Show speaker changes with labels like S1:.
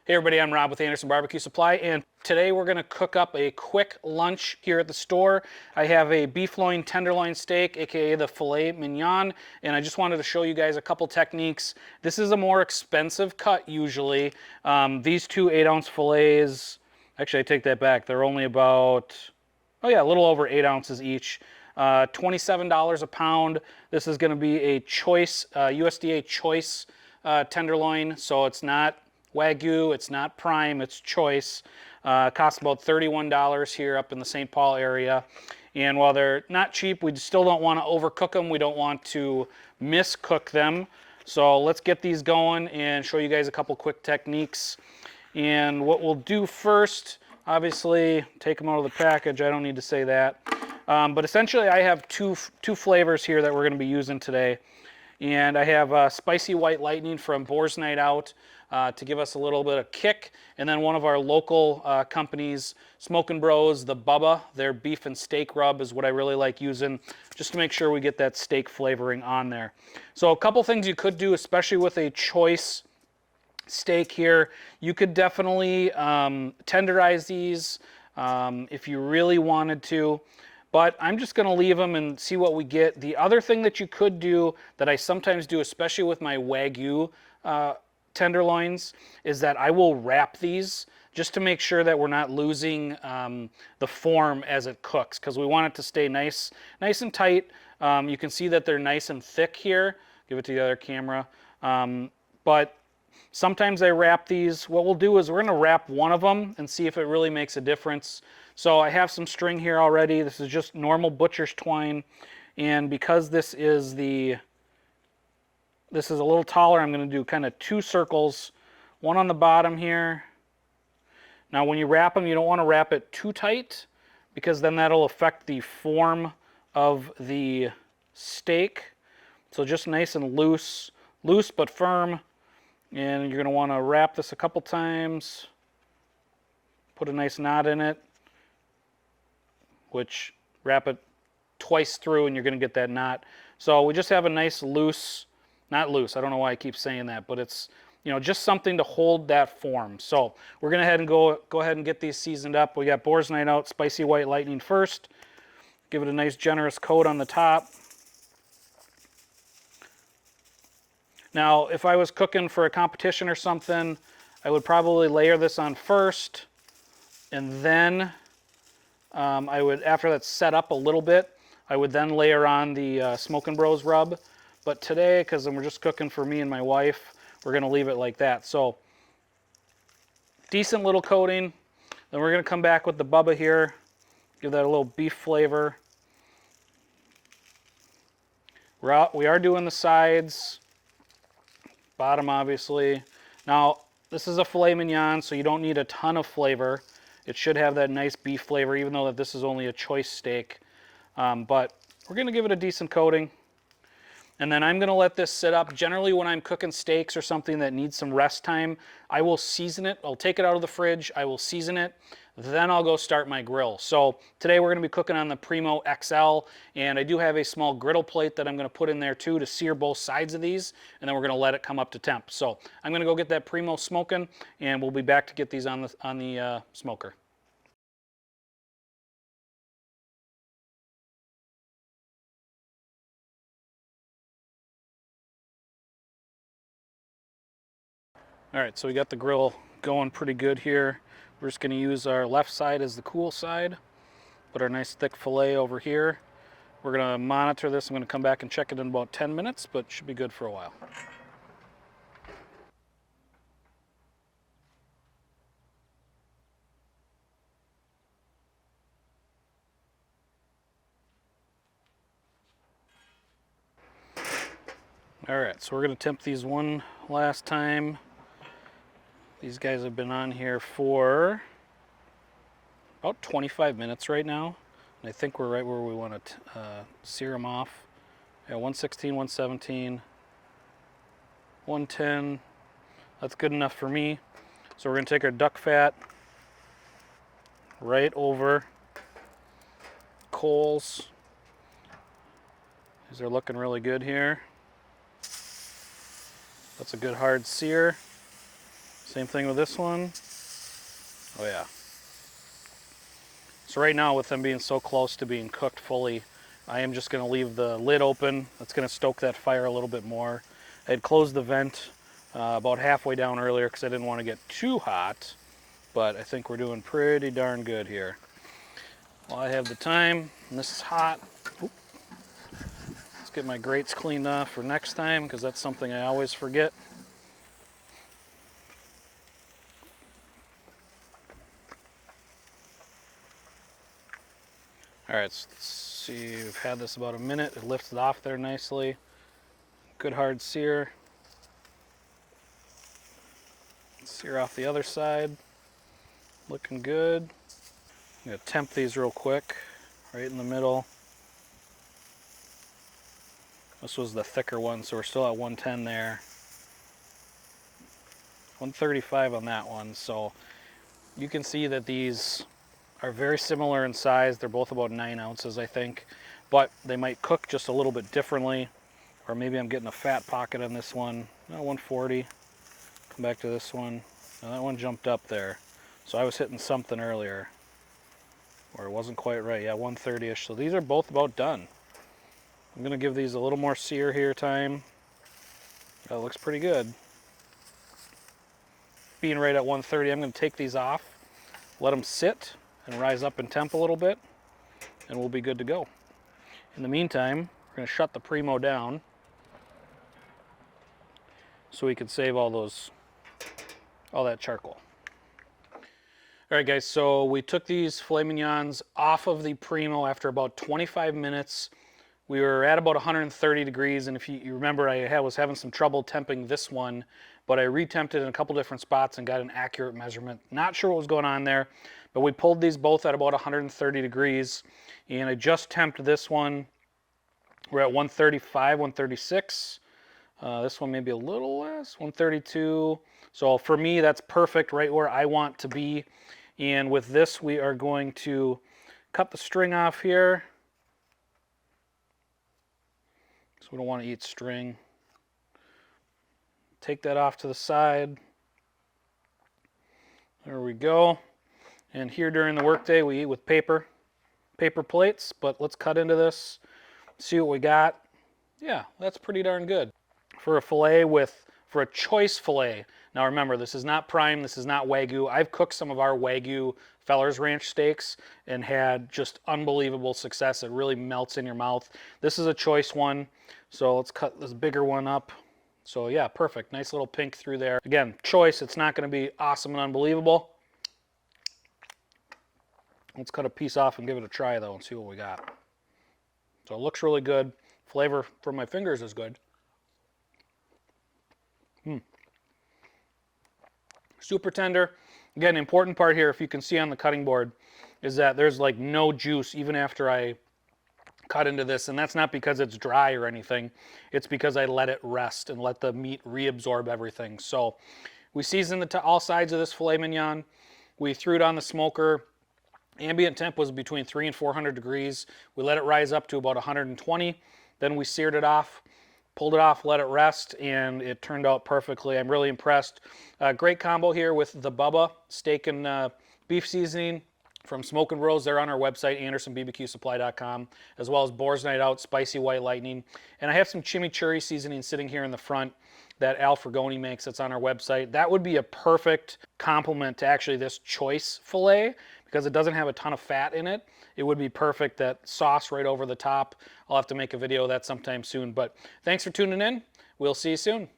S1: Hey everybody, I'm Rob with Anderson Barbecue Supply, and today we're going to cook up a quick lunch here at the store. I have a beef loin tenderloin steak, aka the Filet Mignon, and I just wanted to show you guys a couple techniques. This is a more expensive cut usually. These two 8-ounce fillets, actually I take that back, they're only about, oh yeah, a little over 8 ounces each. $27 a pound. This is going to be a choice, USDA choice tenderloin, so it's not Wagyu, it's not prime, it's choice. Costs about $31 here up in the St. Paul area. And while they're not cheap, we still don't want to overcook them. We don't want to miscook them. So let's get these going and show you guys a couple quick techniques. And what we'll do first, obviously, take them out of the package. I don't need to say that. But essentially, I have two flavors here that we're going to be using today. And I have Spicy White Lightning from Boars Night Out to give us a little bit of kick. And then one of our local companies, Smokin' Bros, the Bubba, their beef and steak rub is what I really like using, just to make sure we get that steak flavoring on there. So a couple things you could do, especially with a choice steak here. You could definitely tenderize these if you really wanted to. But I'm just going to leave them and see what we get. The other thing that you could do that I sometimes do, especially with my Wagyu tenderloins, is that I will wrap these just to make sure that we're not losing the form as it cooks, because we want it to stay nice and tight. You can see that they're nice and thick here. Give it to the other camera. But sometimes I wrap these. What we'll do is we're going to wrap one of them and see if it really makes a difference. So I have some string here already. This is just normal butcher's twine. And because this is a little taller, I'm going to do kind of 2 circles, one on the bottom here. Now when you wrap them, you don't want to wrap it too tight, because then that'll affect the form of the steak. So just nice and loose but firm. And you're going to want to wrap this a couple times, put a nice knot in it, which wrap it twice through and you're going to get that knot. So we just have a nice loose, not loose, I don't know why I keep saying that, but it's, you know, just something to hold that form. So we're going to go ahead and get these seasoned up. We got Boars Night Out Spicy White Lightning first. Give it a nice generous coat on the top. Now, if I was cooking for a competition or something, I would probably layer this on first, and then I would, after that's set up a little bit, I would then layer on the Smokin' Bros rub. But today, because we're just cooking for me and my wife, we're going to leave it like that. So, decent little coating. Then we're going to come back with the Bubba here, give that a little beef flavor. We are doing the sides. Bottom, obviously. Now, this is a filet mignon, so you don't need a ton of flavor. It should have that nice beef flavor, even though that this is only a choice steak. But we're going to give it a decent coating. And then I'm going to let this sit up. Generally, when I'm cooking steaks or something that needs some rest time, I will season it. I'll take it out of the fridge. I will season it. Then I'll go start my grill. So today we're going to be cooking on the Primo XL. And I do have a small griddle plate that I'm going to put in there too to sear both sides of these. And then we're going to let it come up to temp. So I'm going to go get that Primo smoking, and we'll be back to get these on the smoker. All right, so we got the grill going pretty good here. We're just going to use our left side as the cool side. Put our nice thick filet over here. We're going to monitor this. I'm going to come back and check it in about 10 minutes, but should be good for a while. All right, so we're going to temp these one last time. These guys have been on here for about 25 minutes right now. And I think we're right where we want to sear them off. Yeah, 116, 117, 110. That's good enough for me. So we're going to take our duck fat right over coals. These are looking really good here. That's a good hard sear. Same thing with this one. Oh yeah. So right now, with them being so close to being cooked fully, I am just going to leave the lid open. That's going to stoke that fire a little bit more. I had closed the vent about halfway down earlier because I didn't want to get too hot, but I think we're doing pretty darn good here. While I have the time, and this is hot, let's get my grates cleaned off for next time because that's something I always forget. All right, so let's see, we've had this about a minute. It lifted off there nicely. Good hard sear. Sear off the other side. Looking good. I'm gonna temp these real quick, right in the middle. This was the thicker one, so we're still at 110 there. 135 on that one, so you can see that these are very similar in size. They're both about 9 ounces, I think, but they might cook just a little bit differently, or maybe I'm getting a fat pocket on this one. 140. Come back to this one. Now that one jumped up there, so I was hitting something earlier, or it wasn't quite right. Yeah, 130-ish. So these are both about done. I'm gonna give these a little more sear here time. That looks pretty good. Being right at 130, I'm gonna take these off, let them sit and rise up in temp a little bit, and we'll be good to go. In the meantime, we're going to shut the Primo down so we can save all that charcoal. All right, guys, so we took these filet mignons off of the Primo after about 25 minutes. We were at about 130 degrees, and if you remember, I was having some trouble temping this one, but I retemped it in a couple different spots and got an accurate measurement. Not sure what was going on there, but we pulled these both at about 130 degrees, and I just temped this one. We're at 135, 136. This one maybe a little less, 132. So for me, that's perfect, right where I want to be. And with this, we are going to cut the string off here. So we don't want to eat string. Take that off to the side. There we go. And here during the workday, we eat with paper plates, but let's cut into this, see what we got. Yeah, that's pretty darn good. For a filet for a choice filet. Now remember, this is not prime, this is not Wagyu. I've cooked some of our Wagyu Feller's Ranch steaks and had just unbelievable success. It really melts in your mouth. This is a choice one, so let's cut this bigger one up. So yeah, perfect. Nice little pink through there. Again, choice, it's not gonna be awesome and unbelievable. Let's cut a piece off and give it a try though and see what we got. So it looks really good. Flavor from my fingers is good. Super tender. Again, important part here, if you can see on the cutting board, is that there's like no juice even after I cut into this, and that's not because it's dry or anything. It's because I let it rest and let the meat reabsorb everything. So we seasoned all sides of this filet mignon. We threw it on the smoker. Ambient temp was between 300 and 400 degrees. We let it rise up to about 120. Then we seared it off, pulled it off, let it rest, and it turned out perfectly. I'm really impressed. Great combo here with the Bubba steak and beef seasoning from Smoke and Rose. They're on our website, AndersonBBQSupply.com, as well as Boars Night Out, Spicy White Lightning. And I have some chimichurri seasoning sitting here in the front that Al Fragoni makes. That's on our website. That would be a perfect complement to actually this choice filet because it doesn't have a ton of fat in it. It would be perfect, that sauce right over the top. I'll have to make a video of that sometime soon. But thanks for tuning in. We'll see you soon.